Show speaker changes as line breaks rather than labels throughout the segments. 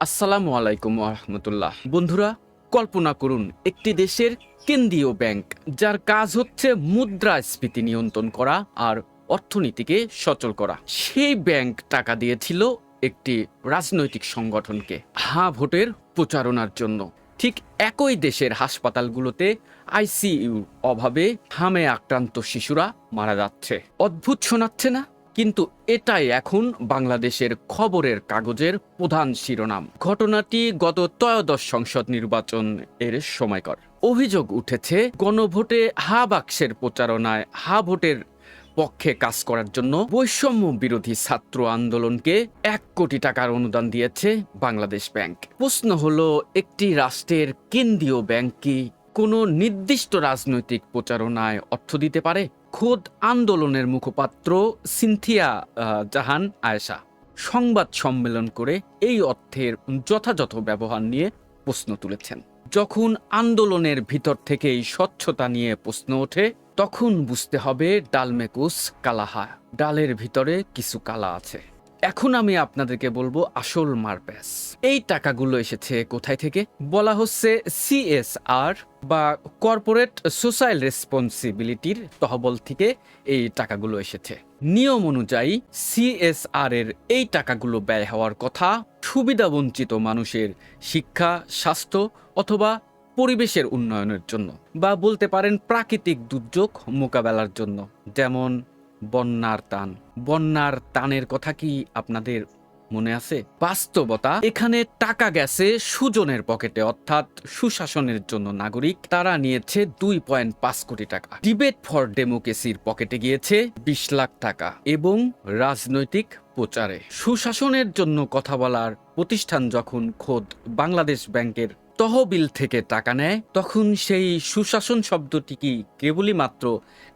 আসসালামু আলাইকুম রহমতুল্লাহ। বন্ধুরা, কল্পনা করুন একটি দেশের কেন্দ্রীয় ব্যাংক, যার কাজ হচ্ছে মুদ্রাস্ফীতি নিয়ন্ত্রণ করা আর অর্থনীতিকে সচল করা। সেই ব্যাংক টাকা দিয়েছিল একটি রাজনৈতিক সংগঠনকে হ্যাঁ ভোটের প্রচারণার জন্য। ঠিক একই দেশের হাসপাতালগুলোতে আইসিইউ অভাবে হামে আক্রান্ত শিশুরা মারা যাচ্ছে। অদ্ভুত শোনাচ্ছে না? কিন্তু এটাই এখন বাংলাদেশের খবরের কাগজের প্রধান শিরোনাম। ঘটনাটি গত ত্রয়োদশ সংসদ নির্বাচন এর সময়কার। অভিযোগ উঠেছে গণভোটে হা বাক্সের প্রচারণায় হা ভোটের পক্ষে কাজ করার জন্য বৈষম্য বিরোধী ছাত্র আন্দোলনকে 1 কোটি টাকার অনুদান দিয়েছে বাংলাদেশ ব্যাংক। প্রশ্ন হলো, একটি রাষ্ট্রের কেন্দ্রীয় ব্যাংক কি কোনো নির্দিষ্ট রাজনৈতিক প্রচারণায় অর্থ দিতে পারে? খোদ আন্দোলনের মুখপাত্র সিনথিয়া জাহান আয়েশা সংবাদ সম্মেলন করে এই অর্থের যথাযথ ব্যবহার নিয়ে প্রশ্ন তুলেছেন। যখন আন্দোলনের ভিতর থেকেই স্বচ্ছতা নিয়ে প্রশ্ন ওঠে, তখন বুঝতে হবে ডালমেকুস কালাহা, ডালের ভিতরে কিছু কালা আছে। এখন আমি আপনাদেরকে বলবো আসল মারপ্যাচ। এই টাকাগুলো এসেছে কোথায় থেকে? বলা হচ্ছে সিএসআর বা কর্পোরেট সোশ্যাল রেসপন্সিবিলিটির তহবিল থেকে এই টাকাগুলো এসেছে। নিয়ম অনুযায়ী সিএসআর এর এই টাকাগুলো ব্যয় হওয়ার কথা সুবিধাবঞ্চিত মানুষের শিক্ষা, স্বাস্থ্য অথবা পরিবেশের উন্নয়নের জন্য, বা বলতে পারেন প্রাকৃতিক দুর্যোগ মোকাবেলার জন্য, যেমন বন্যার টানের কথা কি আপনাদের মনে আছে? বাস্তবতা, এখানে টাকা গেছে সুজনের পকেটে, অর্থাৎ সুশাসনের জন্য নাগরিক তারা নিয়েছে 2.5 কোটি টাকা। ডিবেট ফর ডেমোক্রেসির পকেটে গিয়েছে 20 লাখ টাকা এবং রাজনৈতিক প্রচারে সুশাসনের জন্য কথা বলার প্রতিষ্ঠান যখন খোদ বাংলাদেশ ব্যাংকের তহবিল থেকে টাকা নেয়, তখন সেই সুশাসন শব্দটি কি কেবলই মাত্র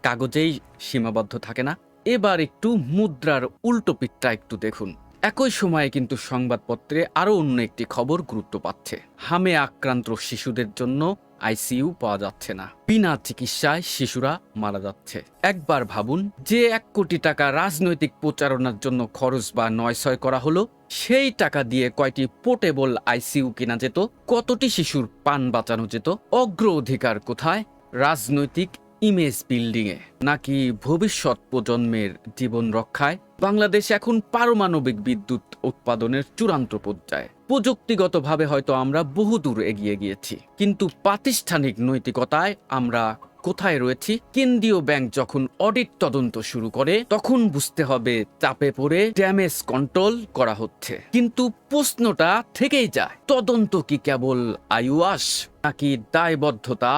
কাগজেই সীমাবদ্ধ থাকে না? এবার একটু মুদ্রার উল্টো পিঠটা একটু দেখুন। একই সময়ে কিন্তু সংবাদপত্রে আরও অন্য একটি খবর গুরুত্ব পাচ্ছে। হামে আক্রান্ত শিশুদের জন্য আইসিইউ পাওয়া যাচ্ছে না, বিনা চিকিৎসায় শিশুরা মারা যাচ্ছে। একবার ভাবুন, যে 1 কোটি টাকা রাজনৈতিক প্রচারণার জন্য খরচ বা নয়ছয় করা হলো, সেই টাকা দিয়ে কয়টি পোর্টেবল আইসিইউ কেনা যেত, কতটি শিশুর প্রাণ বাঁচানো যেত? অগ্রাধিকার কোথায়? রাজনৈতিক ইমেজ বিল্ডিংয়ে নাকি ভবিষ্যৎ প্রজন্মের জীবন রক্ষায়? বাংলাদেশ এখন পারমাণবিক বিদ্যুৎ উৎপাদনের চূড়ান্ত পর্যায়ে। প্রযুক্তিগতভাবে হয়তো আমরা বহুদূর এগিয়ে গিয়েছি, কিন্তু প্রাতিষ্ঠানিক নৈতিকতায় আমরা কোথায় রয়েছি? কেন্দ্রীয় ব্যাংক যখন অডিট তদন্ত শুরু করে, তখন বুঝতে হবে চাপে পড়ে ড্যামেজ কন্ট্রোল করা হচ্ছে। কিন্তু প্রশ্নটা থেকেই যায়, তদন্ত কি কেবল আইওয়াস নাকি দায়বদ্ধতা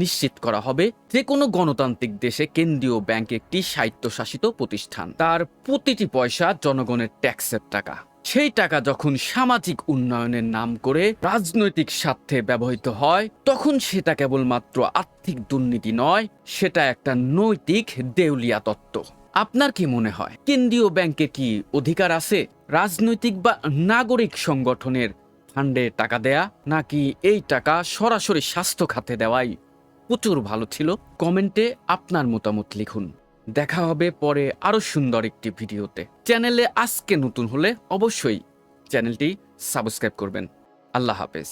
নিশ্চিত করা হবে? যে কোনো গণতান্ত্রিক দেশে কেন্দ্রীয় ব্যাংক একটি স্বায়ত্তশাসিত প্রতিষ্ঠান। তার প্রতিটি পয়সা জনগণের ট্যাক্সের টাকা। সেই টাকা যখন সামাজিক উন্নয়নের নাম করে রাজনৈতিক স্বার্থে ব্যবহৃত হয়, তখন সেটা কেবলমাত্র আর্থিক দুর্নীতি নয়, সেটা একটা নৈতিক দেউলিয়া তত্ত্ব। আপনার কি মনে হয়, কেন্দ্রীয় ব্যাংকে কি অধিকার আছে রাজনৈতিক বা নাগরিক সংগঠনের ফান্ডে টাকা দেয়া, নাকি এই টাকা সরাসরি স্বাস্থ্য খাতে দেওয়াই প্রচুর ভালো ছিল? কমেন্টে আপনার মতামত লিখুন। দেখা হবে পরে আরো সুন্দর একটি ভিডিওতে। চ্যানেলে আজকে নতুন হলে অবশ্যই চ্যানেলটি সাবস্ক্রাইব করবেন। আল্লাহ হাফেজ।